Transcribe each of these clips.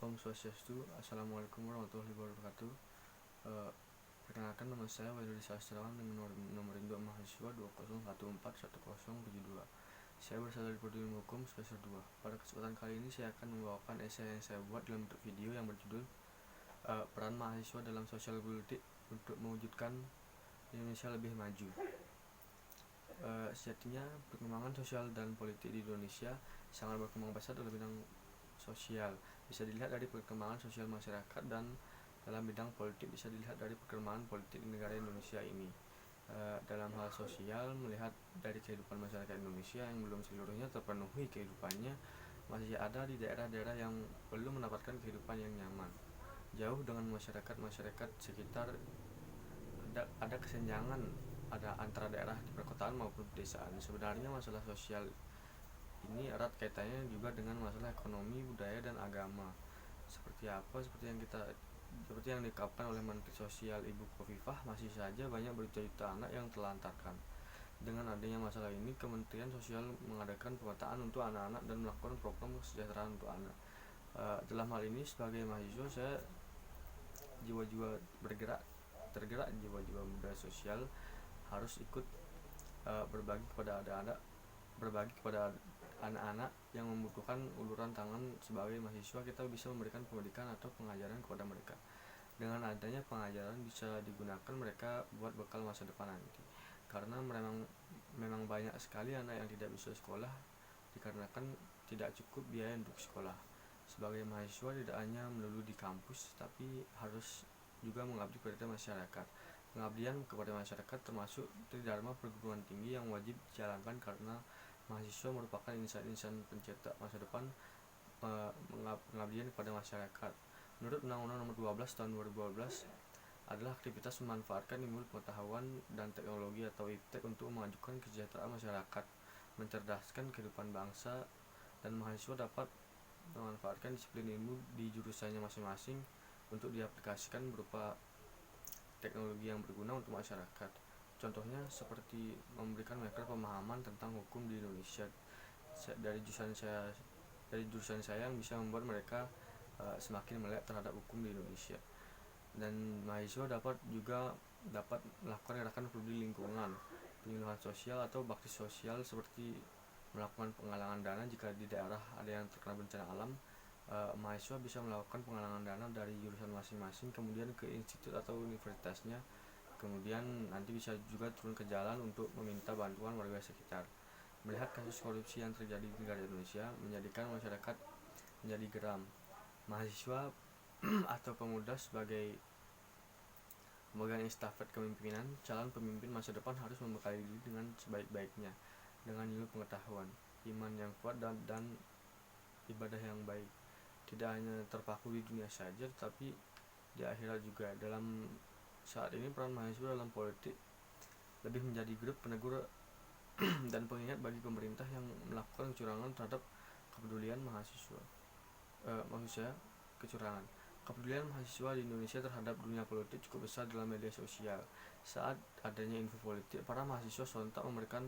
Om Swastiastu. Assalamualaikum warahmatullahi wabarakatuh. Eh, Perkenalkan, nama saya Wahyudi Sastrawan dengan nomor induk mahasiswa 20141072. Saya berasal dari Prodi Ilmu Hukum semester 2. Pada kesempatan kali ini saya akan membawakan esai yang saya buat dalam bentuk video yang berjudul Peran Mahasiswa dalam Sosial Politik untuk Mewujudkan Indonesia Lebih Maju. Sejatinya perkembangan sosial dan politik di Indonesia sangat berkembang pesat dalam bidang sosial. Bisa dilihat dari perkembangan sosial masyarakat, dan dalam bidang politik bisa dilihat dari perkembangan politik di negara Indonesia ini. Dalam hal sosial, melihat dari kehidupan masyarakat Indonesia yang belum seluruhnya terpenuhi kehidupannya, masih ada di daerah-daerah yang belum mendapatkan kehidupan yang nyaman. Jauh dengan masyarakat sekitar, ada kesenjangan antara daerah di perkotaan maupun pedesaan. Sebenarnya masalah sosial ini erat kaitannya juga dengan masalah ekonomi, budaya, dan agama. Seperti yang diungkapkan oleh Menteri Sosial Ibu Khofifah, masih saja banyak berjuta-juta anak yang telantarkan. Dengan adanya masalah ini, Kementerian Sosial mengadakan pemetaan untuk anak-anak dan melakukan program kesejahteraan untuk anak. Dalam hal ini, sebagai mahasiswa, saya jiwa-jiwa tergerak jiwa-jiwa muda sosial harus ikut berbagi kepada anak-anak yang membutuhkan uluran tangan. Sebagai mahasiswa, kita bisa memberikan pendidikan atau pengajaran kepada mereka. Dengan adanya pengajaran bisa digunakan mereka buat bekal masa depan nanti. Karena memang banyak sekali anak yang tidak bisa sekolah dikarenakan tidak cukup biaya untuk sekolah. Sebagai mahasiswa tidak hanya melulu di kampus, tapi harus juga mengabdi kepada masyarakat. Pengabdian kepada masyarakat termasuk tridharma perguruan tinggi yang wajib dijalankan, karena mahasiswa merupakan insan-insan pencetak masa depan. Pengabdian kepada masyarakat menurut Undang-Undang Nomor 12 Tahun 2012 adalah aktivitas memanfaatkan ilmu pengetahuan dan teknologi atau iptek untuk memajukan kesejahteraan masyarakat, mencerdaskan kehidupan bangsa, dan mahasiswa dapat memanfaatkan disiplin ilmu di jurusannya masing-masing untuk diaplikasikan berupa teknologi yang berguna untuk masyarakat. Contohnya seperti memberikan mereka pemahaman tentang hukum di Indonesia dari jurusan saya yang bisa membuat mereka semakin melek terhadap hukum di Indonesia. Dan mahasiswa dapat melakukan gerakan peduli lingkungan, penyuluhan sosial atau bakti sosial, seperti melakukan penggalangan dana jika di daerah ada yang terkena bencana alam. Mahasiswa bisa melakukan penggalangan dana dari jurusan masing-masing, kemudian ke institut atau universitasnya, kemudian nanti bisa juga turun ke jalan untuk meminta bantuan warga sekitar. Melihat kasus korupsi yang terjadi di negara Indonesia menjadikan masyarakat menjadi geram. Mahasiswa atau pemuda sebagai pemegang estafet kepemimpinan, calon pemimpin masa depan harus membekali diri dengan sebaik-baiknya dengan ilmu pengetahuan, iman yang kuat, dan ibadah yang baik. Tidak hanya terpaku di dunia saja, tetapi di akhirat juga. Dalam saat ini, peran mahasiswa dalam politik lebih menjadi grup penegur dan pengingat bagi pemerintah yang melakukan kecurangan terhadap kepedulian mahasiswa. Kepedulian mahasiswa di Indonesia terhadap dunia politik cukup besar dalam media sosial. Saat adanya info politik, para mahasiswa sontak memberikan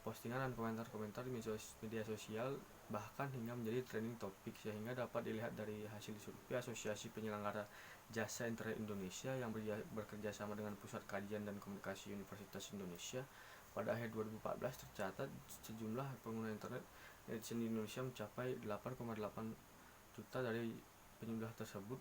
postingan dan komentar-komentar di media sosial, bahkan hingga menjadi trending topik, sehingga dapat dilihat dari hasil survei Asosiasi Penyelenggara Jasa Internet Indonesia yang bekerja sama dengan Pusat Kajian dan Komunikasi Universitas Indonesia. Pada akhir 2014 tercatat sejumlah pengguna internet netizen di Indonesia mencapai 8,8 juta. Dari penjumlah tersebut,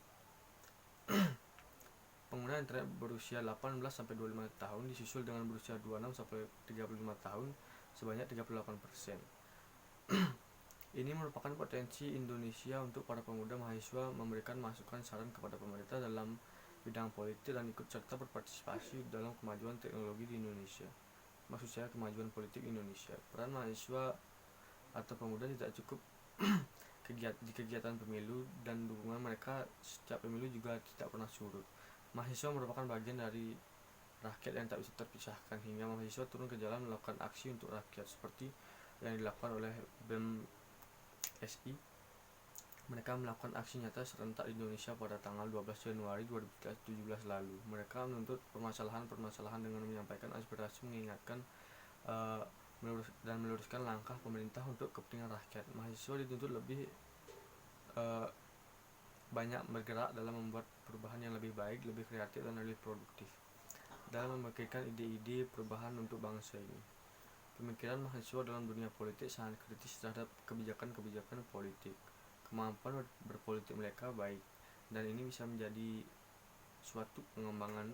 pengguna internet berusia 18-25 tahun disusul dengan berusia 26-35 tahun sebanyak 38%. Ini merupakan potensi Indonesia untuk para pemuda mahasiswa memberikan masukan saran kepada pemerintah dalam bidang politik dan ikut serta berpartisipasi dalam kemajuan teknologi di Indonesia. Maksud saya kemajuan politik Indonesia. Peran mahasiswa atau pemuda tidak cukup di kegiatan pemilu, dan dukungan mereka setiap pemilu juga tidak pernah surut. Mahasiswa merupakan bagian dari rakyat yang tak bisa terpisahkan, hingga mahasiswa turun ke jalan melakukan aksi untuk rakyat seperti yang dilakukan oleh BEM SI. Mereka melakukan aksi nyata serentak di Indonesia pada tanggal 12 Januari 2017 lalu. Mereka menuntut permasalahan-permasalahan dengan menyampaikan aspirasi, mengingatkan dan meluruskan langkah pemerintah untuk kepentingan rakyat. Mahasiswa dituntut lebih banyak bergerak dalam membuat perubahan yang lebih baik, lebih kreatif, dan lebih produktif dalam memikirkan ide-ide perubahan untuk bangsa ini. Pemikiran mahasiswa dalam dunia politik sangat kritis terhadap kebijakan-kebijakan politik. Kemampuan berpolitik mereka baik, dan ini bisa menjadi suatu pengembangan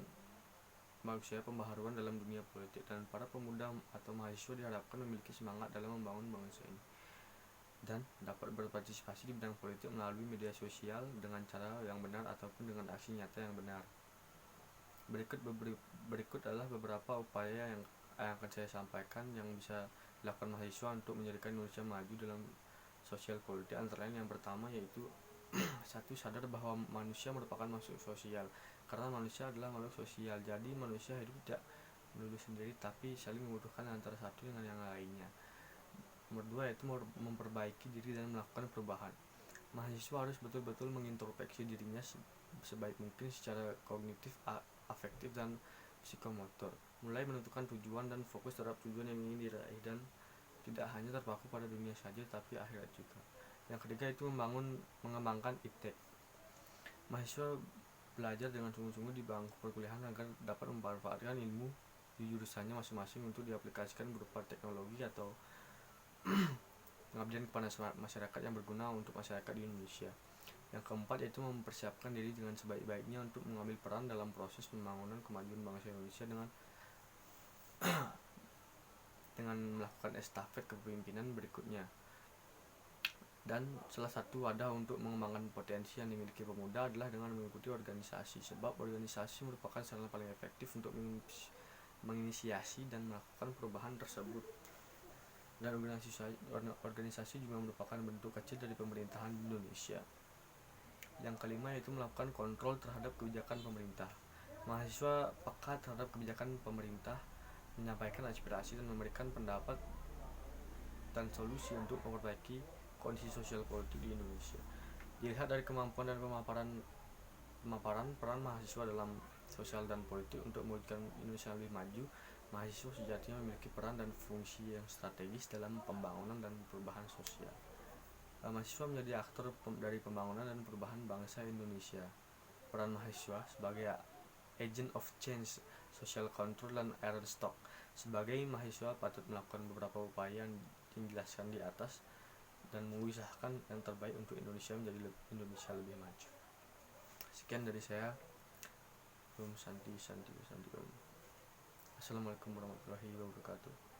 manusia pembaharuan dalam dunia politik, dan para pemuda atau mahasiswa diharapkan memiliki semangat dalam membangun bangsa ini dan dapat berpartisipasi di bidang politik melalui media sosial dengan cara yang benar ataupun dengan aksi nyata yang benar. Berikut adalah beberapa upaya yang akan saya sampaikan yang bisa dilakukan mahasiswa untuk menjadikan Indonesia maju dalam sosial politik. Antara lain yang pertama yaitu satu, sadar bahwa manusia merupakan makhluk sosial. Karena manusia adalah makhluk sosial, jadi manusia hidup tidak melulu sendiri tapi saling membutuhkan antara satu dengan yang lainnya. Nomor dua yaitu memperbaiki diri dan melakukan perubahan. Mahasiswa harus betul-betul mengintrospeksi dirinya sebaik mungkin secara kognitif, afektif, dan psikomotor. Mulai menentukan tujuan dan fokus terhadap tujuan yang ingin diraih dan tidak hanya terpaku pada dunia saja tapi akhirat juga. Yang ketiga itu mengembangkan iptek. Mahasiswa belajar dengan sungguh-sungguh di bangku perkuliahan agar dapat memanfaatkan ilmu di jurusannya masing-masing untuk diaplikasikan berupa teknologi atau pengabdian kepada masyarakat yang berguna untuk masyarakat di Indonesia. Yang keempat yaitu mempersiapkan diri dengan sebaik-baiknya untuk mengambil peran dalam proses pembangunan kemajuan bangsa Indonesia dengan melakukan estafet kepemimpinan berikutnya. Dan salah satu wadah untuk mengembangkan potensi yang dimiliki pemuda adalah dengan mengikuti organisasi, sebab organisasi merupakan sarana paling efektif untuk menginisiasi dan melakukan perubahan tersebut. Dan organisasi juga merupakan bentuk kecil dari pemerintahan di Indonesia. Yang kelima yaitu melakukan kontrol terhadap kebijakan pemerintah. Mahasiswa peka terhadap kebijakan pemerintah, menyampaikan aspirasi dan memberikan pendapat dan solusi untuk memperbaiki kondisi sosial politik di Indonesia. Dilihat dari kemampuan dan pemaparan peran mahasiswa dalam sosial dan politik untuk mewujudkan Indonesia lebih maju, mahasiswa sejatinya memiliki peran dan fungsi yang strategis dalam pembangunan dan perubahan sosial. Mahasiswa menjadi aktor dari pembangunan dan perubahan bangsa Indonesia. Peran mahasiswa sebagai agent of change, social control, dan iron stock. Sebagai mahasiswa patut melakukan beberapa upaya yang dijelaskan di atas dan mengusahakan yang terbaik untuk Indonesia menjadi Indonesia lebih maju. Sekian dari saya. Assalamualaikum warahmatullahi wabarakatuh.